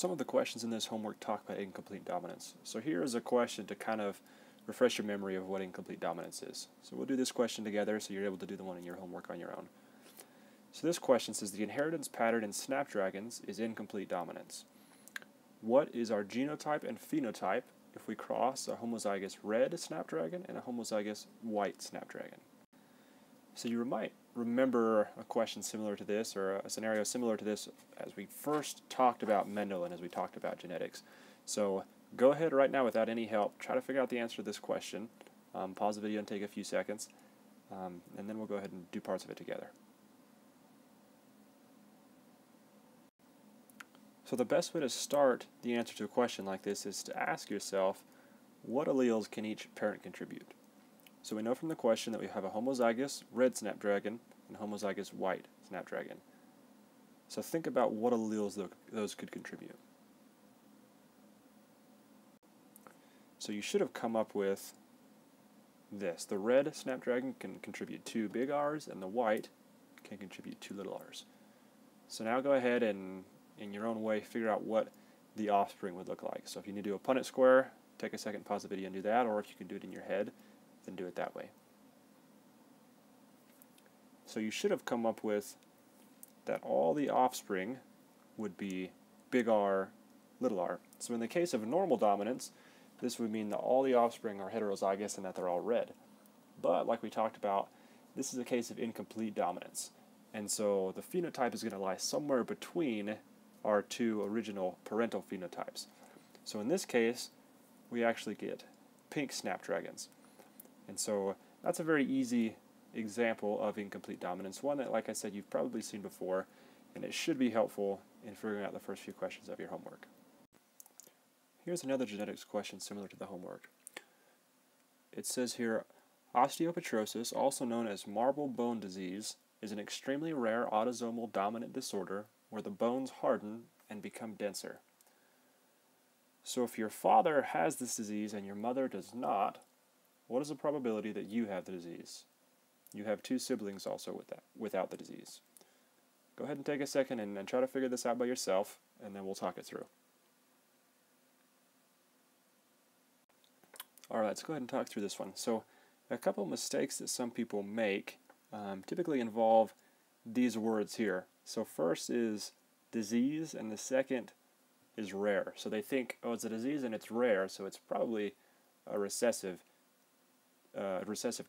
Some of the questions in this homework talk about incomplete dominance. So here is a question to kind of refresh your memory of what incomplete dominance is. So we'll do this question together so you're able to do the one in your homework on your own. So this question says the inheritance pattern in snapdragons is incomplete dominance. What is our genotype and phenotype if we cross a homozygous red snapdragon and a homozygous white snapdragon? So you might remember a question similar to this, or a scenario similar to this, as we first talked about Mendel and as we talked about genetics. So go ahead right now without any help, try to figure out the answer to this question. Pause the video and take a few seconds, and then we'll go ahead and do parts of it together. So the best way to start the answer to a question like this is to ask yourself, what alleles can each parent contribute? So we know from the question that we have a homozygous red snapdragon and homozygous white snapdragon. So think about what alleles those could contribute. So you should have come up with this. The red snapdragon can contribute 2 big R's and the white can contribute 2 little r's. So now go ahead and, in your own way, figure out what the offspring would look like. So if you need to do a Punnett square, take a second, pause the video and do that, or if you can do it in your head, then do it that way. So you should have come up with that all the offspring would be big R, little r. So in the case of normal dominance, this would mean that all the offspring are heterozygous and that they're all red. But like we talked about, this is a case of incomplete dominance. And so the phenotype is going to lie somewhere between our two original parental phenotypes. So in this case, we actually get pink snapdragons. And so that's a very easy example of incomplete dominance, one that, like I said, you've probably seen before, and it should be helpful in figuring out the first few questions of your homework. Here's another genetics question similar to the homework. It says here, osteopetrosis, also known as marble bone disease, is an extremely rare autosomal dominant disorder where the bones harden and become denser. So if your father has this disease and your mother does not, what is the probability that you have the disease? You have 2 siblings also without the disease. Go ahead and take a second and try to figure this out by yourself, and then we'll talk it through. Alright, let's go ahead and talk through this one. So a couple mistakes that some people make typically involve these words here. So first is disease, and the second is rare. So they think, oh, it's a disease and it's rare, so it's probably a recessive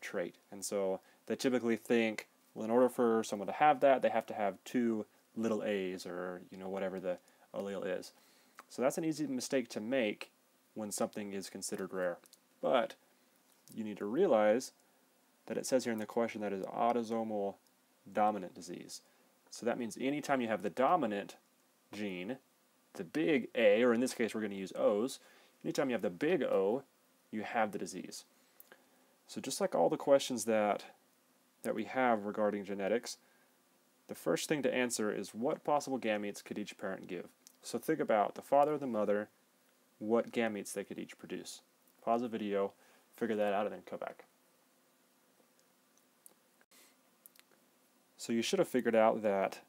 trait. And so they typically think, well, in order for someone to have that, they have to have 2 little a's, or whatever the allele is. So that's an easy mistake to make when something is considered rare. But you need to realize that it says here in the question that is autosomal dominant disease. So that means anytime you have the dominant gene, the big A, or in this case we're going to use O's, anytime you have the big O, you have the disease. So just like all the questions that we have regarding genetics, the first thing to answer is what possible gametes could each parent give. So think about the father or the mother, what gametes they could each produce. Pause the video, figure that out, and then come back. So you should have figured out that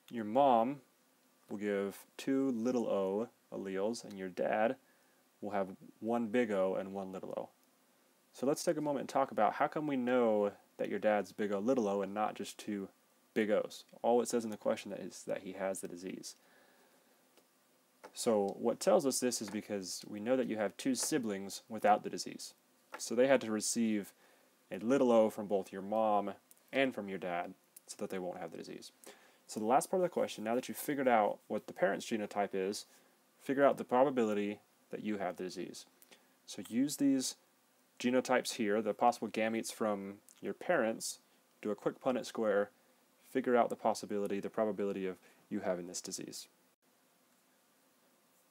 your mom will give 2 little o alleles, and your dad will have 1 big O and 1 little o. So let's take a moment and talk about how come we know that your dad's big O, little o, and not just 2 big O's. All it says in the question is that he has the disease. So what tells us this is because we know that you have 2 siblings without the disease. So they had to receive a little o from both your mom and from your dad so that they won't have the disease. So the last part of the question, now that you've figured out what the parent's genotype is, figure out the probability that you have the disease. So use these genotypes here, the possible gametes from your parents, do a quick Punnett square, figure out the probability of you having this disease.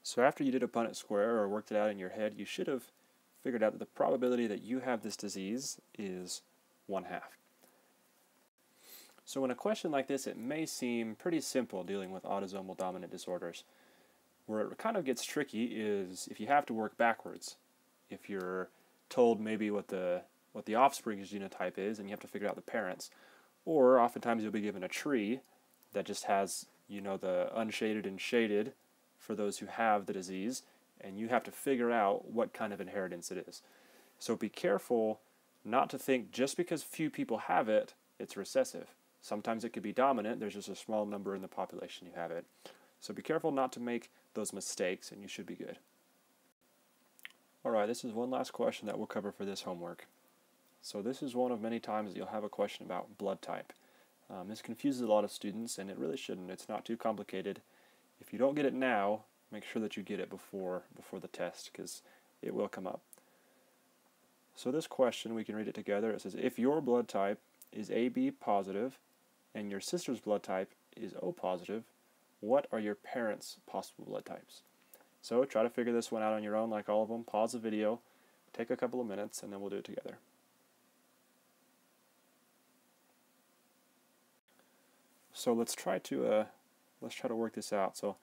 So after you did a Punnett square or worked it out in your head, you should have figured out that the probability that you have this disease is 1/2. So in a question like this, it may seem pretty simple dealing with autosomal dominant disorders. Where it kind of gets tricky is if you have to work backwards. If you're told maybe what the offspring's genotype is and you have to figure out the parents. Or oftentimes you'll be given a tree that just has, the unshaded and shaded for those who have the disease, and you have to figure out what kind of inheritance it is. So be careful not to think just because few people have it, it's recessive. Sometimes it could be dominant, there's just a small number in the population who have it. So be careful not to make those mistakes, and you should be good. Alright, this is one last question that we'll cover for this homework. So this is one of many times that you'll have a question about blood type. This confuses a lot of students, and it really shouldn't. It's not too complicated. If you don't get it now, make sure that you get it before the test, because it will come up. So this question, we can read it together. It says, if your blood type is AB positive and your sister's blood type is O positive, what are your parents' possible blood types? So try to figure this one out on your own, like all of them. Pause the video, take a couple of minutes, and then we'll do it together. So let's try to work this out. So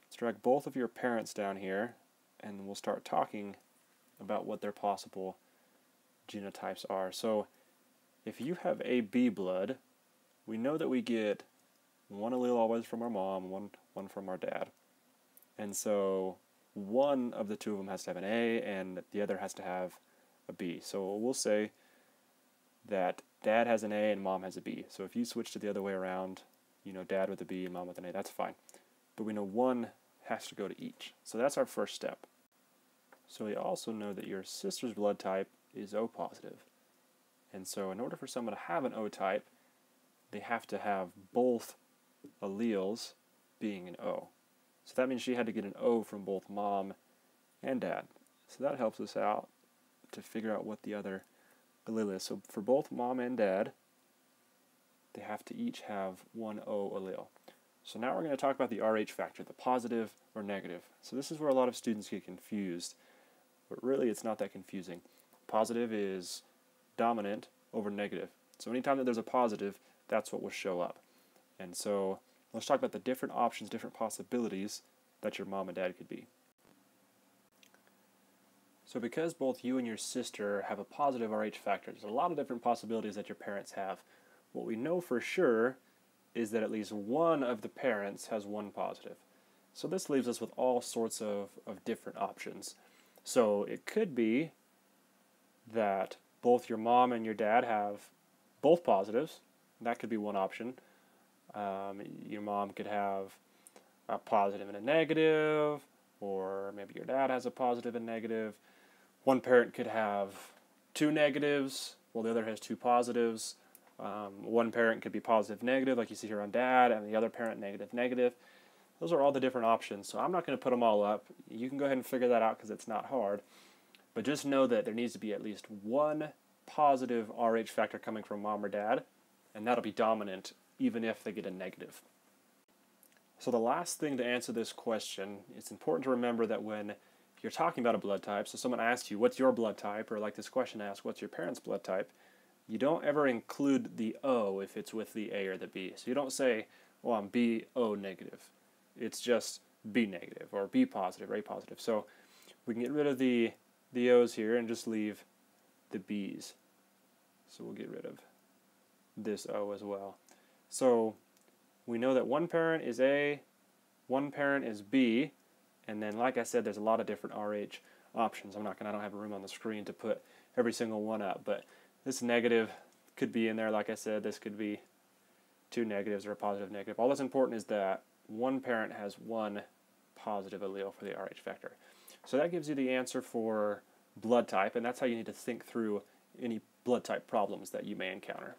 let's drag both of your parents down here, and we'll start talking about what their possible genotypes are. So if you have AB blood, we know that we get one allele always from our mom, one from our dad. And so one of the two of them has to have an A and the other has to have a B. So we'll say that dad has an A and mom has a B. So if you switch to the other way around, you know, dad with a B and mom with an A, that's fine. But we know one has to go to each. So that's our first step. So we also know that your sister's blood type is O positive. And so in order for someone to have an O type, they have to have both alleles being an O. So that means she had to get an O from both mom and dad. So that helps us out to figure out what the other allele is. So for both mom and dad, they have to each have one O allele. So now we're going to talk about the Rh factor, the positive or negative. So this is where a lot of students get confused, but really it's not that confusing. Positive is dominant over negative. So anytime that there's a positive, that's what will show up. And so let's talk about the different options, different possibilities that your mom and dad could be. So because both you and your sister have a positive Rh factor, there's a lot of different possibilities that your parents have. What we know for sure is that at least one of the parents has one positive. So this leaves us with all sorts of different options. So it could be that both your mom and your dad have both positives. That could be one option. Your mom could have a positive and a negative, or maybe your dad has a positive and negative. One parent could have two negatives, while the other has two positives. One parent could be positive negative, like you see here on dad, and the other parent negative negative. Those are all the different options, so I'm not going to put them all up. You can go ahead and figure that out because it's not hard. But just know that there needs to be at least one positive Rh factor coming from mom or dad, and that'll be dominant even if they get a negative. So the last thing to answer this question, it's important to remember that when you're talking about a blood type, so someone asks you, what's your blood type, or like this question asks, what's your parents' blood type, you don't ever include the O if it's with the A or the B. So you don't say, well, I'm BO negative. It's just B negative or B positive or A positive. So we can get rid of the O's here and just leave the B's. So we'll get rid of this O as well. So we know that one parent is A, one parent is B, and then like I said, there's a lot of different Rh options. I don't have room on the screen to put every single one up, but this negative could be in there. Like I said, this could be two negatives or a positive negative. All that's important is that one parent has one positive allele for the Rh factor. So that gives you the answer for blood type, and that's how you need to think through any blood type problems that you may encounter.